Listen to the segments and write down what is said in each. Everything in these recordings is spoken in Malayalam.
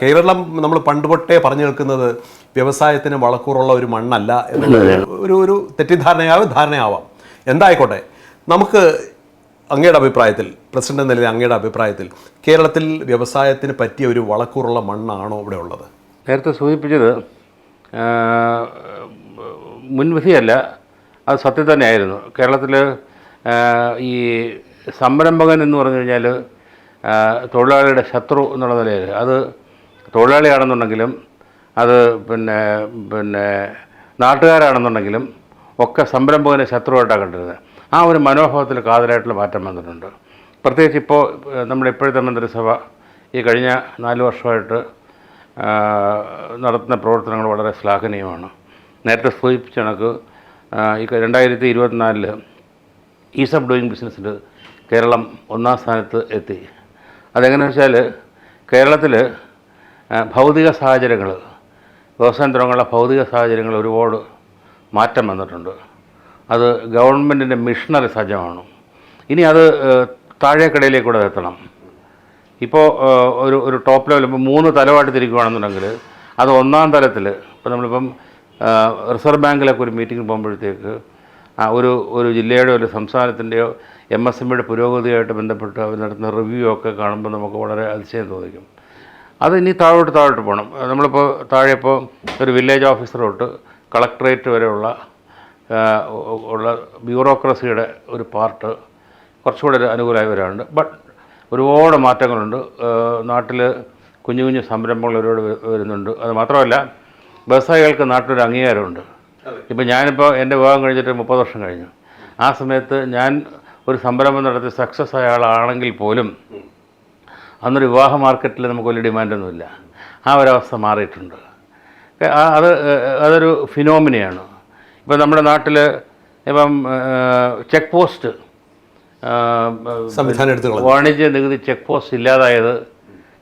കേരളം നമ്മൾ പണ്ട് തൊട്ടേ പറഞ്ഞു കേൾക്കുന്നത് വ്യവസായത്തിന് വളക്കൂറുള്ള ഒരു മണ്ണല്ല എന്നുള്ള ഒരു ധാരണയാവാം. എന്തായിക്കോട്ടെ, നമുക്ക് അങ്ങയുടെ അഭിപ്രായത്തിൽ, പ്രസിഡന്റ് എന്ന നിലയിൽ അങ്ങയുടെ അഭിപ്രായത്തിൽ കേരളത്തിൽ വ്യവസായത്തിന് പറ്റിയ ഒരു വളക്കൂറുള്ള മണ്ണാണോ ഇവിടെ ഉള്ളത്? നേരത്തെ സൂചിപ്പിച്ചത് മുൻവിധിയല്ല, അത് സത്യം തന്നെയായിരുന്നു. കേരളത്തിൽ ഈ സംരംഭകൻ എന്ന് പറഞ്ഞു കഴിഞ്ഞാൽ തൊഴിലാളിയുടെ ശത്രു എന്നുള്ള നിലയിൽ, അത് തൊഴിലാളിയാണെന്നുണ്ടെങ്കിലും അത് പിന്നെ നാട്ടുകാരാണെന്നുണ്ടെങ്കിലും ഒക്കെ സംരംഭകനെ ശത്രുവായിട്ടാണ് കണ്ടിരുന്നത്. ആ ഒരു മനോഭാവത്തിൽ കാതലായിട്ടുള്ള മാറ്റം വന്നിട്ടുണ്ട്. പ്രത്യേകിച്ച് ഇപ്പോൾ നമ്മുടെ ഇപ്പോഴത്തെ മന്ത്രിസഭ ഈ കഴിഞ്ഞ 4 വർഷമായിട്ട് നടത്തുന്ന പ്രവർത്തനങ്ങൾ വളരെ ശ്ലാഘനീയമാണ്. നേരത്തെ സൂചിപ്പിച്ച കണക്ക് ഈ 2024 ഈസ് ഓഫ് ഡൂയിങ് ബിസിനസ്സിൽ കേരളം 1ാം സ്ഥാനത്ത് എത്തി. അതെങ്ങനെയാണെന്ന് വെച്ചാൽ കേരളത്തിൽ ഭൗതിക സാഹചര്യങ്ങൾ, വ്യവസായം തുടങ്ങാനുള്ള ഭൗതിക സാഹചര്യങ്ങൾ ഒരുപാട് മാറ്റം വന്നിട്ടുണ്ട്. അത് ഗവൺമെൻറ്റിൻ്റെ മിഷനറി സജ്ജമാണ്. ഇനി അത് താഴേക്കടയിലേക്കൂടെ എത്തണം. ഇപ്പോൾ ഒരു ടോപ്പ് ലെവൽ ഇപ്പോൾ 3 തലമായിട്ട് തിരിക്കുകയാണെന്നുണ്ടെങ്കിൽ അത് 1ാം തലത്തിൽ, ഇപ്പോൾ നമ്മളിപ്പം റിസർവ് ബാങ്കിലൊക്കെ ഒരു മീറ്റിംഗ് പോകുമ്പോഴത്തേക്ക് ഒരു ജില്ലയുടെ ഒരു സംസ്ഥാനത്തിൻ്റെയോ MSMEയുടെ പുരോഗതിയായിട്ട് ബന്ധപ്പെട്ട് അവർ നടത്തുന്ന റിവ്യൂ ഒക്കെ കാണുമ്പോൾ നമുക്ക് വളരെ അതിശയം തോന്നിക്കും. അത് ഇനി താഴോട്ട് പോകണം. നമ്മളിപ്പോൾ താഴെ ഇപ്പോൾ ഒരു വില്ലേജ് ഓഫീസർ തൊട്ട് കളക്ടറേറ്റ് വരെയുള്ള ബ്യൂറോക്രസിയുടെ ഒരു പാർട്ട് കുറച്ചുകൂടെ അനുകൂലമായി വരാറുണ്ട്. ബട്ട് ഒരുപാട് മാറ്റങ്ങളുണ്ട്. നാട്ടിൽ കുഞ്ഞു കുഞ്ഞു സംരംഭങ്ങൾ ഒരുപാട് വരുന്നുണ്ട്. അത് മാത്രമല്ല, വ്യവസായികൾക്ക് നാട്ടിലൊരു അംഗീകാരമുണ്ട്. ഇപ്പം ഞാനിപ്പോൾ എൻ്റെ വിവാഹം കഴിഞ്ഞിട്ട് 30 വർഷം കഴിഞ്ഞു. ആ സമയത്ത് ഞാൻ ഒരു സംരംഭം നടത്തി സക്സസ് ആയ ആളാണെങ്കിൽ പോലും അന്നൊരു വിവാഹ മാർക്കറ്റിൽ നമുക്ക് വലിയ ഡിമാൻഡൊന്നുമില്ല. ആ ഒരവസ്ഥ മാറിയിട്ടുണ്ട്. അതൊരു ഫിനോമിനയാണ്. ഇപ്പം നമ്മുടെ നാട്ടിൽ ഇപ്പം ചെക്ക് പോസ്റ്റ്, വാണിജ്യ നികുതി ചെക്ക് പോസ്റ്റ് ഇല്ലാതായത്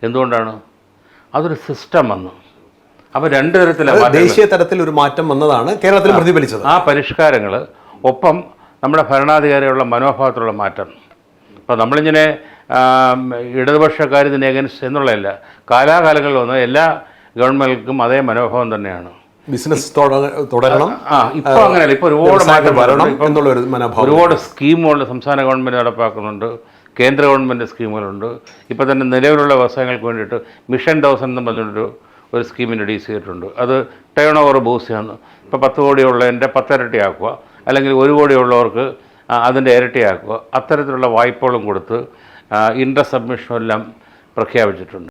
എന്തുകൊണ്ടാണ്? അതൊരു സിസ്റ്റം വന്നു. അപ്പോൾ 2 തരത്തിലാണ് ദേശീയ തലത്തിൽ ഒരു മാറ്റം വന്നതാണ് കേരളത്തിൽ പ്രതിഫലിച്ചത്. ആ പരിഷ്കാരങ്ങൾ ഒപ്പം നമ്മുടെ ഭരണാധികാരികളുടെ മനോഭാവത്തിലുള്ള മാറ്റം. അപ്പോൾ നമ്മളിങ്ങനെ ഇടതുപക്ഷക്കാർ ഇതിന് എഗൻസ്റ്റ് എന്നുള്ളതല്ല, കാലാകാലങ്ങളിൽ വന്ന എല്ലാ ഗവൺമെൻറ്റുകൾക്കും അതേ മനോഭാവം തന്നെയാണ്. ബിസിനസ് തുടരണം. ഇപ്പോൾ അങ്ങനെയല്ല, ഇപ്പോൾ ഒരുപാട് മാറ്റം വരണം എന്നുള്ളൊരു മനോഭാവം. ഒരുപാട് സ്കീമുകൾ സംസ്ഥാന ഗവൺമെൻറ് നടപ്പാക്കുന്നുണ്ട്, കേന്ദ്ര ഗവൺമെൻറ് സ്കീമുകളുണ്ട്. ഇപ്പോൾ തന്നെ നിലവിലുള്ള വ്യവസായങ്ങൾക്ക് വേണ്ടിയിട്ട് മിഷൻ 1000 എന്ന് പറഞ്ഞിട്ടൊരു സ്കീം ഇൻട്രൊഡ്യൂസ് ചെയ്തിട്ടുണ്ട്. അത് ടേൺ ഓവർ ബൂസ്റ്റ് ആണ്. ഇപ്പോൾ 10 കോടിയുള്ളതിൻ്റെ 10 ഇരട്ടിയാക്കുക, അല്ലെങ്കിൽ 1 കോടിയുള്ളവർക്ക് അതിൻ്റെ ഇരട്ടിയാക്കുക. അത്തരത്തിലുള്ള വായ്പകളും കൊടുത്ത് ഇൻട്രസ്റ്റ് സബ്മിഷനും എല്ലാം പ്രഖ്യാപിച്ചിട്ടുണ്ട്.